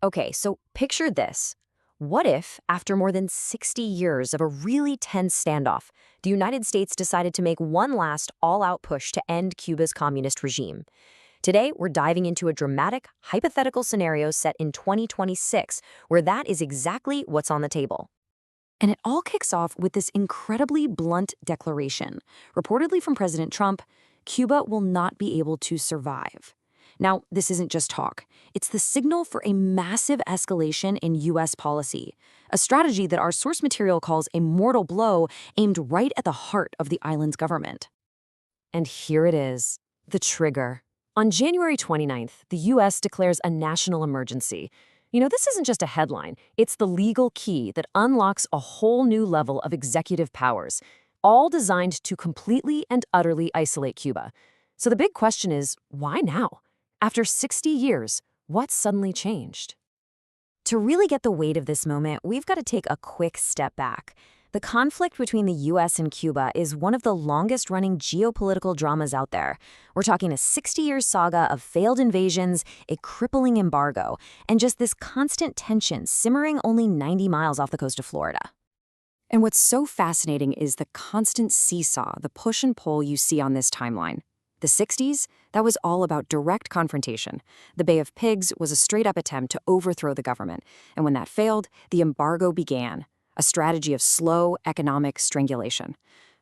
Okay, so picture this. What if, after more than 60 years of a really tense standoff, the United States decided to make one last all-out push to end Cuba's communist regime? Today, we're diving into a dramatic, hypothetical scenario set in 2026, where that is exactly what's on the table. And it all kicks off with this incredibly blunt declaration, reportedly from President Trump: Cuba will not be able to survive. Now, this isn't just talk. It's the signal for a massive escalation in U.S. policy, a strategy that our source material calls a mortal blow aimed right at the heart of the island's government. And here it is, the trigger. On January 29th, the U.S. declares a national emergency. This isn't just a headline. It's the legal key that unlocks a whole new level of executive powers, all designed to completely and utterly isolate Cuba. So the big question is, why now? After 60 years, what suddenly changed? To really get the weight of this moment, we've got to take a quick step back. The conflict between the U.S. and Cuba is one of the longest-running geopolitical dramas out there. We're talking a 60-year saga of failed invasions, a crippling embargo, and just this constant tension simmering only 90 miles off the coast of Florida. And what's so fascinating is the constant seesaw, the push and pull you see on this timeline. The 60s, that was all about direct confrontation. The Bay of Pigs was a straight-up attempt to overthrow the government, and when that failed, the embargo began, a strategy of slow economic strangulation.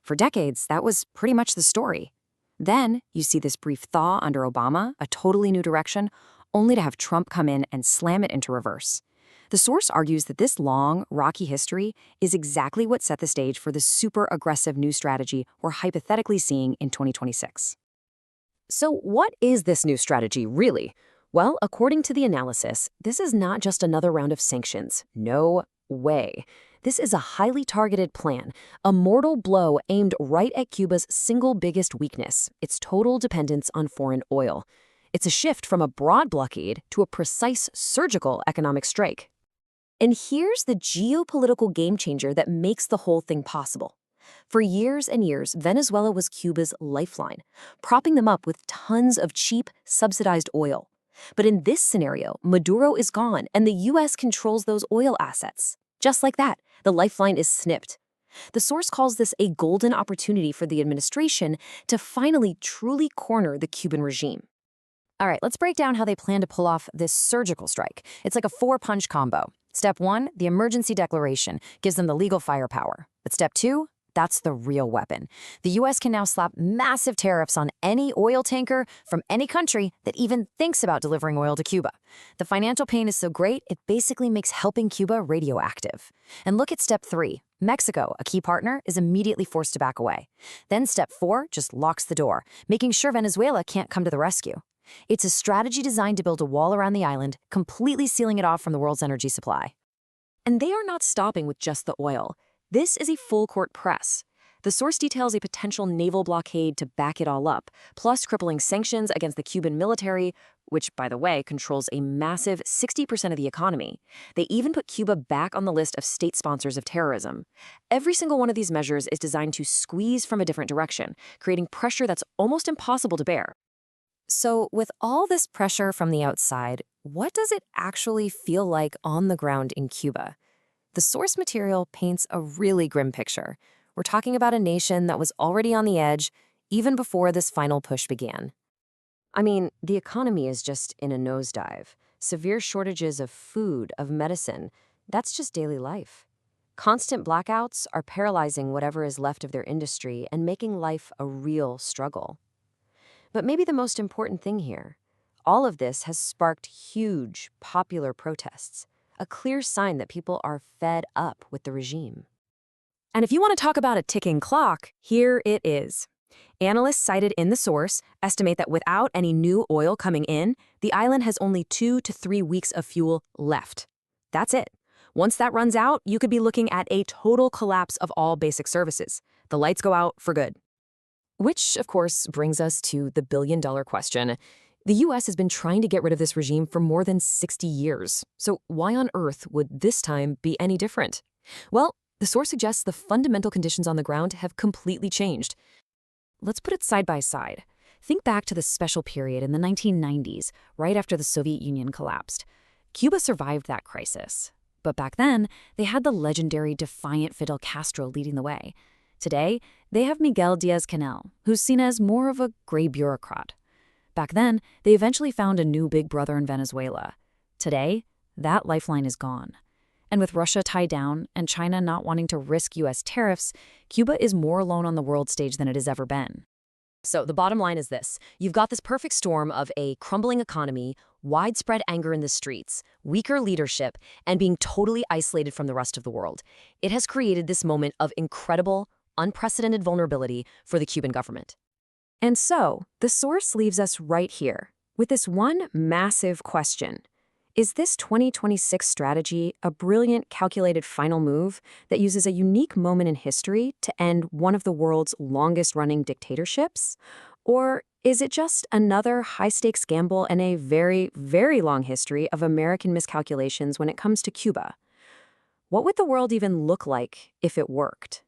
For decades, that was pretty much the story. Then, you see this brief thaw under Obama, a totally new direction, only to have Trump come in and slam it into reverse. The source argues that this long, rocky history is exactly what set the stage for the super aggressive new strategy we're hypothetically seeing in 2026. So what is this new strategy, really? Well, according to the analysis, this is not just another round of sanctions. No way. This is a highly targeted plan, a mortal blow aimed right at Cuba's single biggest weakness, its total dependence on foreign oil. It's a shift from a broad blockade to a precise surgical economic strike. And here's the geopolitical game changer that makes the whole thing possible. For years and years, Venezuela was Cuba's lifeline, propping them up with tons of cheap, subsidized oil. But in this scenario, Maduro is gone, and the U.S. controls those oil assets. Just like that, the lifeline is snipped. The source calls this a golden opportunity for the administration to finally truly corner the Cuban regime. All right, let's break down how they plan to pull off this surgical strike. It's like a four-punch combo. Step 1, the emergency declaration, gives them the legal firepower. But step 2, that's the real weapon. The U.S. can now slap massive tariffs on any oil tanker from any country that even thinks about delivering oil to Cuba. The financial pain is so great, it basically makes helping Cuba radioactive. And look at step 3. Mexico, a key partner, is immediately forced to back away. Then step 4 just locks the door, making sure Venezuela can't come to the rescue. It's a strategy designed to build a wall around the island, completely sealing it off from the world's energy supply. And they are not stopping with just the oil. This is a full-court press. The source details a potential naval blockade to back it all up, plus crippling sanctions against the Cuban military, which, by the way, controls a massive 60% of the economy. They even put Cuba back on the list of state sponsors of terrorism. Every single one of these measures is designed to squeeze from a different direction, creating pressure that's almost impossible to bear. So, with all this pressure from the outside, what does it actually feel like on the ground in Cuba? The source material paints a really grim picture. We're talking about a nation that was already on the edge even before this final push began. I mean, the economy is just in a nosedive. Severe shortages of food, of medicine, that's just daily life. Constant blackouts are paralyzing whatever is left of their industry and making life a real struggle. But maybe the most important thing here, all of this has sparked huge popular protests, a clear sign that people are fed up with the regime. And if you want to talk about a ticking clock, here it is. Analysts cited in the source estimate that without any new oil coming in, the island has only 2 to 3 weeks of fuel left. That's it. Once that runs out, you could be looking at a total collapse of all basic services. The lights go out for good. Which, of course, brings us to the billion-dollar question. The U.S. has been trying to get rid of this regime for more than 60 years. So why on earth would this time be any different? Well, the source suggests the fundamental conditions on the ground have completely changed. Let's put it side by side. Think back to the special period in the 1990s, right after the Soviet Union collapsed. Cuba survived that crisis. But back then, they had the legendary defiant Fidel Castro leading the way. Today, they have Miguel Diaz-Canel, who's seen as more of a gray bureaucrat. Back then, they eventually found a new big brother in Venezuela. Today, that lifeline is gone. And with Russia tied down and China not wanting to risk U.S. tariffs, Cuba is more alone on the world stage than it has ever been. So the bottom line is this. You've got this perfect storm of a crumbling economy, widespread anger in the streets, weaker leadership, and being totally isolated from the rest of the world. It has created this moment of incredible, unprecedented vulnerability for the Cuban government. And so, the source leaves us right here with this one massive question. Is this 2026 strategy a brilliant, calculated final move that uses a unique moment in history to end one of the world's longest-running dictatorships? Or is it just another high-stakes gamble in a very, very long history of American miscalculations when it comes to Cuba? What would the world even look like if it worked?